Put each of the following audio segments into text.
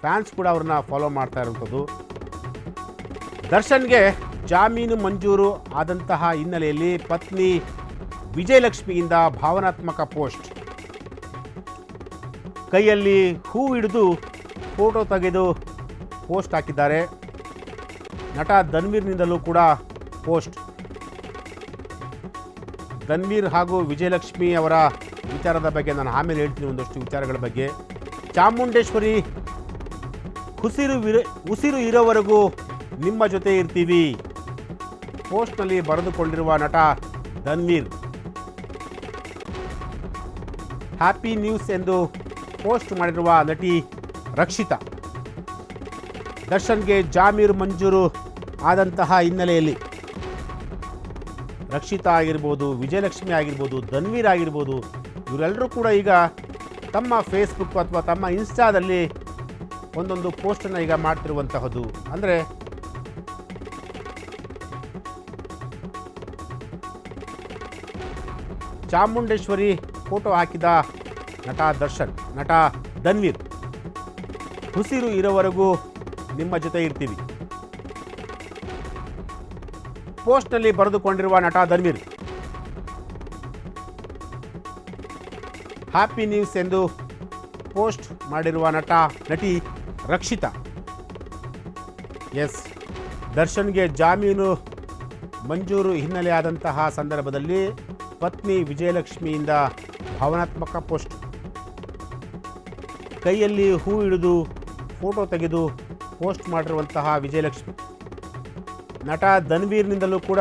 Fans ಕೂಡ ಅವ್ರನ್ನ follow ಮಾಡ್ತಾ ಇರುವಂಥದ್ದು. ದರ್ಶನ್ಗೆ ಜಾಮೀನು ಮಂಜೂರು ಆದಂತಹ ಹಿನ್ನೆಲೆಯಲ್ಲಿ ಪತ್ನಿ ವಿಜಯಲಕ್ಷ್ಮಿಯಿಂದ ಭಾವನಾತ್ಮಕ ಪೋಸ್ಟ್. ಕೈಯಲ್ಲಿ ಹೂ ಹಿಡಿದು ಫೋಟೋ ತೆಗೆದು ಪೋಸ್ಟ್ ಹಾಕಿದ್ದಾರೆ. ನಟ ಧನ್ವೀರ್ನಿಂದಲೂ ಕೂಡ ಪೋಸ್ಟ್. ಧನ್ವೀರ್ ಹಾಗೂ ವಿಜಯಲಕ್ಷ್ಮಿ ಅವರ ವಿಚಾರದ ಬಗ್ಗೆ ನಾನು ಆಮೇಲೆ ಹೇಳ್ತೀನಿ, ಒಂದಷ್ಟು ವಿಚಾರಗಳ ಬಗ್ಗೆ. ಚಾಮುಂಡೇಶ್ವರಿ ಉಸಿರು ಇರೋವರೆಗೂ ನಿಮ್ಮ ಜೊತೆ ಇರ್ತೀವಿ ಪೋಸ್ಟ್ನಲ್ಲಿ ಬರೆದುಕೊಂಡಿರುವ ನಟ ಧನ್ವೀರ್. ಹ್ಯಾಪಿ ನ್ಯೂಸ್ ಎಂದು ಪೋಸ್ಟ್ ಮಾಡಿರುವ ನಟಿ ರಕ್ಷಿತಾ. ದರ್ಶನ್ಗೆ ಜಾಮೀನು ಮಂಜೂರು ಆದಂತಹ ಹಿನ್ನೆಲೆಯಲ್ಲಿ ರಕ್ಷಿತಾ ಆಗಿರ್ಬೋದು, ವಿಜಯಲಕ್ಷ್ಮಿ ಆಗಿರ್ಬೋದು, ಧನ್ವೀರ್ ಆಗಿರ್ಬೋದು, ಇವರೆಲ್ಲರೂ ಕೂಡ ಈಗ ತಮ್ಮ ಫೇಸ್ಬುಕ್ ಅಥವಾ ತಮ್ಮ ಇನ್ಸ್ಟಾದಲ್ಲಿ ಒಂದೊಂದು ಪೋಸ್ಟನ್ನು ಈಗ ಮಾಡ್ತಿರುವಂತಹದ್ದು. ಅಂದರೆ ಚಾಮುಂಡೇಶ್ವರಿ ಫೋಟೋ ಹಾಕಿದ ನಟ ಧನ್ವೀರ್, ಉಸಿರು ಇರೋವರೆಗೂ ನಿಮ್ಮ ಜೊತೆ ಇರ್ತೀವಿ ಪೋಸ್ಟ್ನಲ್ಲಿ ಬರೆದುಕೊಂಡಿರುವ ನಟ ಧನ್ವೀರ್. ಹ್ಯಾಪಿ ನ್ಯೂಸ್ ಎಂದು ಪೋಸ್ಟ್ ಮಾಡಿರುವ ನಟಿ ರಕ್ಷಿತಾ. ಎಸ್, ದರ್ಶನ್ಗೆ ಜಾಮೀನು ಮಂಜೂರು ಹಿನ್ನೆಲೆ ಆದಂತಹ ಸಂದರ್ಭದಲ್ಲಿ ಪತ್ನಿ ವಿಜಯಲಕ್ಷ್ಮಿಯಿಂದ ಭಾವನಾತ್ಮಕ ಪೋಸ್ಟ್. ಕೈಯಲ್ಲಿ ಹೂ ಹಿಡಿದು ಫೋಟೋ ತೆಗೆದು ಪೋಸ್ಟ್ ಮಾಡಿರುವಂತಹ ವಿಜಯಲಕ್ಷ್ಮಿ. ನಟ ಧನ್ವೀರ್ನಿಂದಲೂ ಕೂಡ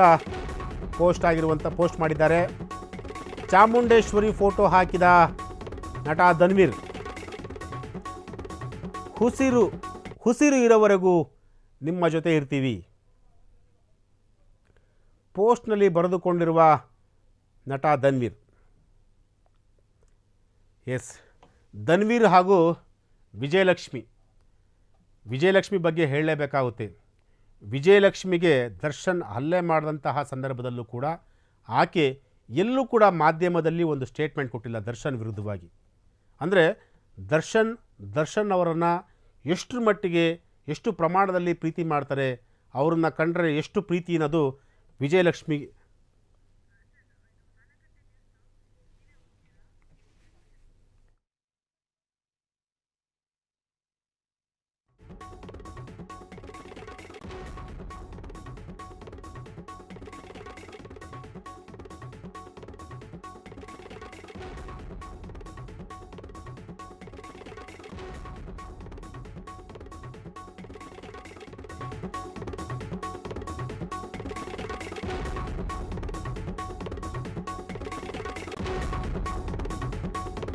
ಪೋಸ್ಟ್ ಮಾಡಿದ್ದಾರೆ. ಚಾಮುಂಡೇಶ್ವರಿ ಫೋಟೋ ಹಾಕಿದ ನಟ ಧನ್ವೀರ್, ಉಸಿರು ಇರೋವರೆಗೂ ನಿಮ್ಮ ಜೊತೆ ಇರ್ತೀವಿ ಪೋಸ್ಟ್ನಲ್ಲಿ ಬರೆದುಕೊಂಡಿರುವ ನಟ ಧನ್ವೀರ್. ಎಸ್, ಧನ್ವೀರ್ ಹಾಗೂ ವಿಜಯಲಕ್ಷ್ಮಿ ಬಗ್ಗೆ ಹೇಳಲೇಬೇಕಾಗುತ್ತೆ. ವಿಜಯಲಕ್ಷ್ಮಿಗೆ ದರ್ಶನ್ ಹಲ್ಲೆ ಮಾಡಿದಂತಹ ಸಂದರ್ಭದಲ್ಲೂ ಕೂಡ ಆಕೆ ಎಲ್ಲೂ ಕೂಡ ಮಾಧ್ಯಮದಲ್ಲಿ ಒಂದು ಸ್ಟೇಟ್ಮೆಂಟ್ ಕೊಟ್ಟಿಲ್ಲ ದರ್ಶನ್ ವಿರುದ್ಧವಾಗಿ. ಅಂದರೆ ದರ್ಶನ್ ಅವರನ್ನು ಎಷ್ಟರ ಮಟ್ಟಿಗೆ ಎಷ್ಟು ಪ್ರಮಾಣದಲ್ಲಿ ಪ್ರೀತಿ ಮಾಡ್ತಾರೆ, ಅವ್ರನ್ನ ಕಂಡ್ರೆ ಎಷ್ಟು ಪ್ರೀತಿ ಅನ್ನೋದು ವಿಜಯಲಕ್ಷ್ಮಿ.